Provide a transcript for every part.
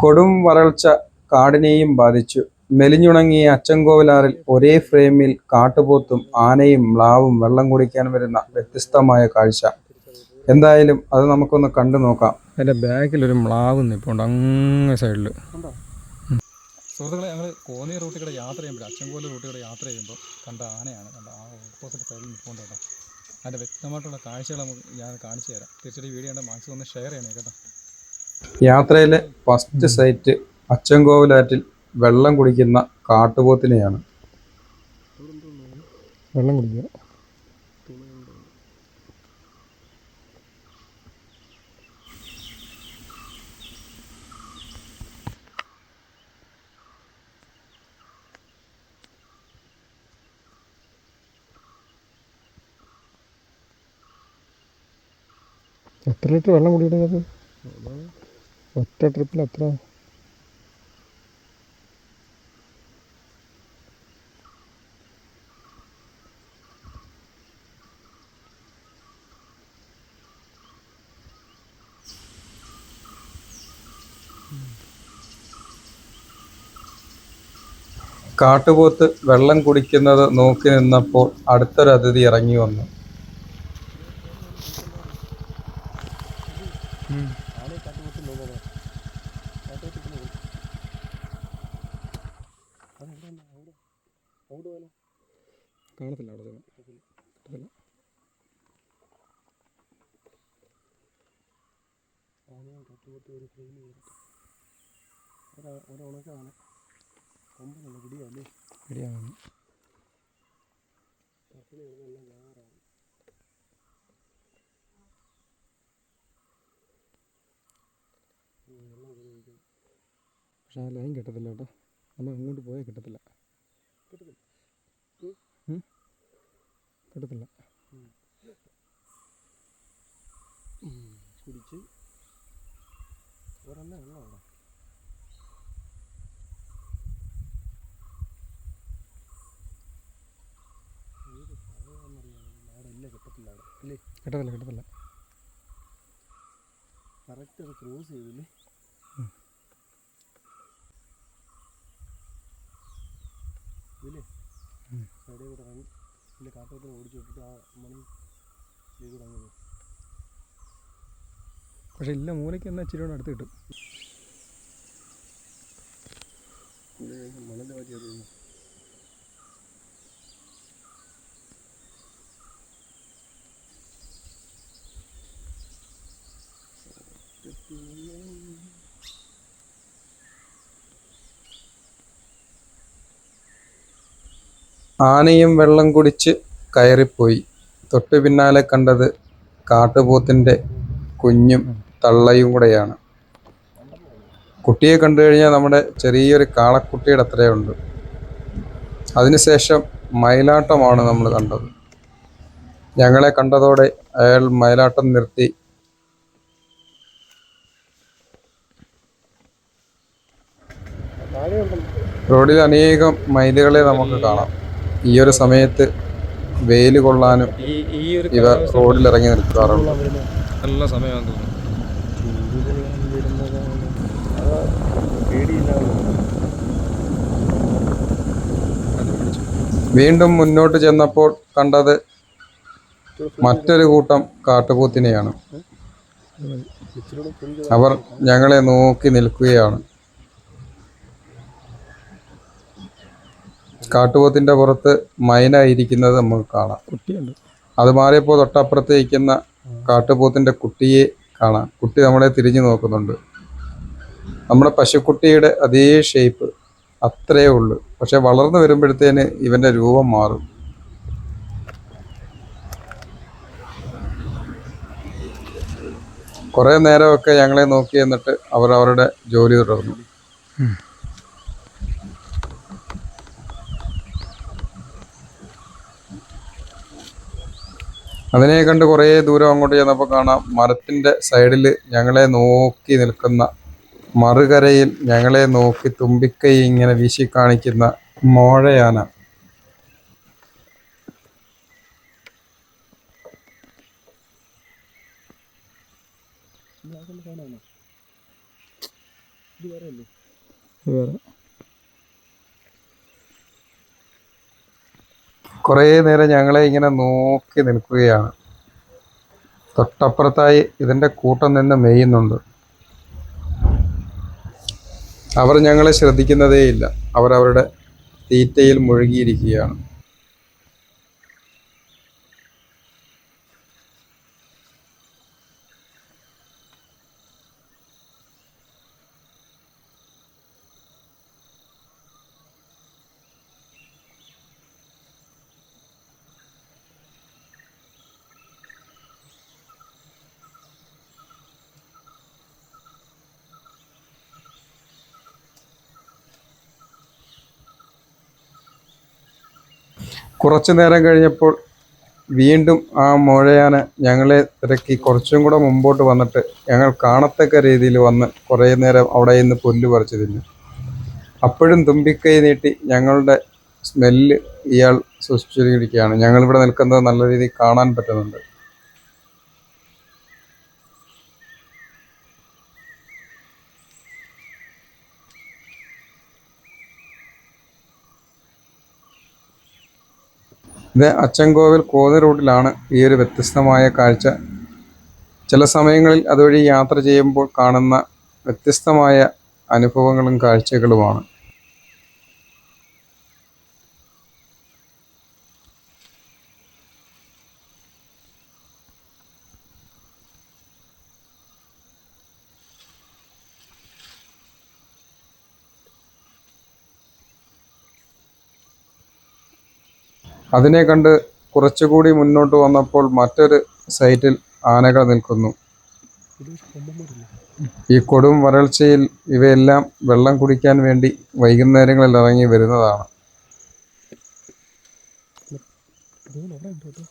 കൊടും വരൾച്ച കാടിനെയും ബാധിച്ചു. മെലിഞ്ഞുണങ്ങിയ അച്ചൻകോവിലാറിൽ ഒരേ ഫ്രെയിമിൽ കാട്ടുപോത്തും ആനയും മ്ലാവും വെള്ളം കുടിക്കാൻ വരുന്ന വ്യത്യസ്തമായ കാഴ്ച. എന്തായാലും അത് നമുക്കൊന്ന് കണ്ടു നോക്കാം. അതിൻ്റെ ബാക്കിൽ ഒരു മ്ലാവ് നിൽപ്പുണ്ട് അങ്ങ് സൈഡിൽ. സുഹൃത്തുക്കളെ, ഞങ്ങൾ കോന്നി റൂട്ടിൽ കൂടെ യാത്ര ചെയ്യുമ്പോൾ, അച്ചൻകോവിൽ റൂട്ടിൽ കൂടെ യാത്ര ചെയ്യുമ്പോൾ കണ്ട ആനയാണ്. കണ്ട ആ ഓപ്പോസിറ്റ് സൈഡിൽ നിൽപ്പുണ്ട് കേട്ടോ. അതിൻ്റെ വ്യക്തമായിട്ടുള്ള കാഴ്ചകൾ ഞാൻ കാണിച്ചു തരാം. തീർച്ചയായിട്ടും വീഡിയോ കണ്ട് മാക്സിമം ഒന്ന് ഷെയർ ചെയ്യണേ കേട്ടോ. യാത്രയിലെ ഫസ്റ്റ് സൈറ്റ് അച്ചൻകോവിലാറ്റിൽ വെള്ളം കുടിക്കുന്ന കാട്ടുപോത്തിനെയാണ്. വെള്ളം കുടിക്കുക. എത്ര ലിറ്റർ വെള്ളം കുടിക്കുന്നത്? ഒറ്റ ട്രിപ്പിൽ എത്ര? കാട്ടുപോത്ത് വെള്ളം കുടിക്കുന്നത് നോക്കി നിന്നപ്പോൾ അടുത്തൊരു അതിഥി ഇറങ്ങി വന്നു. കാണത്തില്ല അവിടെ കിട്ടത്തില്ല. പിടിയാണ്. പക്ഷെ ആ ലൈൻ കിട്ടത്തില്ല കേട്ടോ. നമ്മൾ അങ്ങോട്ട് പോയാൽ കിട്ടത്തില്ല. കിട്ടത്തില്ല. കുടിച്ച് ഒരെണ്ണ ഉള്ള അവിടെ നാടല്ല. കിട്ടത്തില്ല അവിടെ അല്ലേ? കിട്ടത്തില്ല. കറക്റ്റ് അത് ക്രോസ് ചെയ്തില്ലേ? ഇതില്ലേ സൈഡേ കൂടെ ഇറങ്ങി ഇല്ല, കാട്ടുപോത്തിനെ ഓടിച്ചു വിട്ടിട്ട് ആ മണി കൂടെ അങ്ങ്. പക്ഷെ ഇല്ല, മൂലയ്ക്ക് എന്നാൽ ഇച്ചിരി കൂടെ അടുത്ത് കിട്ടും. മണലിൻ്റെ പറ്റി അറിയുന്നു. ആനയും വെള്ളം കുടിച്ച് കയറിപ്പോയി. തൊട്ടു പിന്നാലെ കണ്ടത് കാട്ടുപോത്തിൻ്റെ കുഞ്ഞും തള്ളയും കൂടെയാണ്. കുട്ടിയെ കണ്ടു കഴിഞ്ഞാൽ നമ്മുടെ ചെറിയൊരു കാളക്കുട്ടിയുടെ അത്രയുണ്ട്. അതിനുശേഷം മയിലാട്ടമാണ് നമ്മൾ കണ്ടത്. ഞങ്ങളെ കണ്ടതോടെ അയാൾ മയിലാട്ടം നിർത്തി. റോഡിൽ അനേകം മയിലുകളെ നമുക്ക് കാണാം. ഈ ഒരു സമയത്ത് വെയിൽ കൊള്ളാനും ഇവർ റോഡിലിറങ്ങി നിൽക്കാറുണ്ട്. നല്ല സമയമാണെന്ന് തോന്നുന്നു. വീണ്ടും മുന്നോട്ട് ചെന്നപ്പോൾ കണ്ടത് മറ്റൊരു കൂട്ടം കാട്ടുപോത്തിനെയാണ്. അവർ ഞങ്ങളെ നോക്കി നിൽക്കുകയാണ്. കാട്ടുപോത്തിൻ്റെ പുറത്ത് മൈന ഇരിക്കുന്നത് നമുക്ക് കാണാം. അത് മാറിയപ്പോൾ തൊട്ടപ്പുറത്ത് ഇരിക്കുന്ന കാട്ടുപോത്തിൻ്റെ കുട്ടിയെ കാണാം. കുട്ടി നമ്മളെ തിരിഞ്ഞു നോക്കുന്നുണ്ട്. നമ്മുടെ പശുക്കുട്ടിയുടെ അതേ ഷേപ്പ്, അത്രയേ ഉള്ളൂ. പക്ഷെ വളർന്നു വരുമ്പോഴത്തേന് ഇവൻ്റെ രൂപം മാറും. കുറേ നേരമൊക്കെ ഞങ്ങളെ നോക്കി എന്നിട്ട് അവർ അവരുടെ ജോലി തുടർന്നു. അതിനെ കണ്ട് കുറേ ദൂരം അങ്ങോട്ട് ചെന്നപ്പോൾ കാണാം, മരത്തിൻ്റെ സൈഡിൽ ഞങ്ങളെ നോക്കി നിൽക്കുന്ന, മറുകരയിൽ ഞങ്ങളെ നോക്കി തുമ്പിക്കൈ ഇങ്ങനെ വീശി കാണിക്കുന്ന മോഴയാന. ഇത് വേറെ അല്ലേ? വേറെ കുറേ നേരം ഞങ്ങളെ ഇങ്ങനെ നോക്കി നിൽക്കുകയാണ്. തൊട്ടപ്പുറത്തായി ഇതിൻ്റെ കൂട്ടം നിന്ന് മേയുന്നുണ്ട്. അവർ ഞങ്ങളെ ശ്രദ്ധിക്കുന്നതേയില്ല. അവരവരുടെ തീറ്റയിൽ മുഴുകിയിരിക്കുകയാണ്. കുറച്ചു നേരം കഴിഞ്ഞപ്പോൾ വീണ്ടും ആ മോഴയാന ഞങ്ങളെ തിരക്കി കുറച്ചും കൂടെ മുമ്പോട്ട് വന്നിട്ട് ഞങ്ങൾ കാണത്തക്ക രീതിയിൽ വന്ന് കുറേ നേരം അവിടെ നിന്ന് പുല്ല് പറിച്ച് തിന്നു. അപ്പോഴും തുമ്പിക്കൈ നീട്ടി ഞങ്ങളുടെ സ്മെല്ല് ഇയാൾ സൂക്ഷിച്ചിരിക്കുകയാണ്. ഞങ്ങളിവിടെ നിൽക്കുന്നത് നല്ല രീതിയിൽ കാണാൻ പറ്റുന്നുണ്ട്. ഇത് അച്ചൻകോവിൽ കോന്നി റൂട്ടിലാണ് ഈ ഒരു വ്യത്യസ്തമായ കാഴ്ച. ചില സമയങ്ങളിൽ അതുവഴി യാത്ര ചെയ്യുമ്പോൾ കാണുന്ന വ്യത്യസ്തമായ അനുഭവങ്ങളും കാഴ്ചകളുമാണ്. അതിനെ കണ്ട് കുറച്ചുകൂടി മുന്നോട്ട് വന്നപ്പോൾ മറ്റൊരു സൈറ്റിൽ ആനകൾ നിൽക്കുന്നു. ഇത് കൊമ്പന്മാരില്ലേ? ഈ കൊടും വരൾച്ചയിൽ ഇവയെല്ലാം വെള്ളം കുടിക്കാൻ വേണ്ടി വൈകുന്നേരങ്ങളിൽ ഇറങ്ങി വരുന്നതാണ്. ഇതുകൊണ്ട് അവിടെ ഉണ്ട് കേട്ടോ.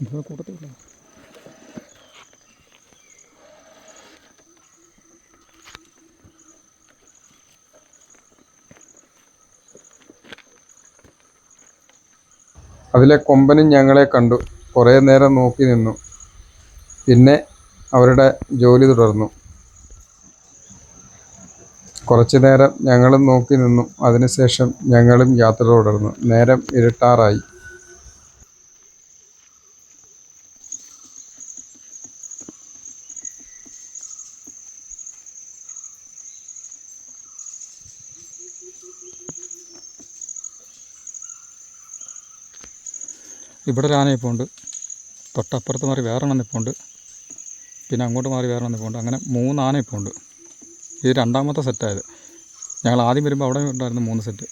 ഇവിടെ കൂട്ടത്തില്ല. അതിലെ കൊമ്പനും ഞങ്ങളെ കണ്ടു. കുറേ നേരം നോക്കി നിന്നു. പിന്നെ അവരുടെ ജോലി തുടർന്നു. കുറച്ചു നേരം ഞങ്ങളും നോക്കി നിന്നു. അതിനുശേഷം ഞങ്ങളും യാത്ര തുടർന്നു. നേരം ഇരുട്ടാറായി. ഇവിടെ ഒരു ആന ഇപ്പോൾ ഉണ്ട്, തൊട്ടപ്പുറത്ത് മാറി വേറെണ്ണം ഇപ്പോൾ ഉണ്ട്, പിന്നെ അങ്ങോട്ട് മാറി വേറെണ്ണം ഇപ്പോൾ ഉണ്ട്. അങ്ങനെ 3 ആന ഇപ്പോൾ ഉണ്ട്. ഇത് രണ്ടാമത്തെ സെറ്റായത്. ഞങ്ങൾ ആദ്യം വരുമ്പോൾ അവിടെ ഉണ്ടായിരുന്നു 3 സെറ്റ്.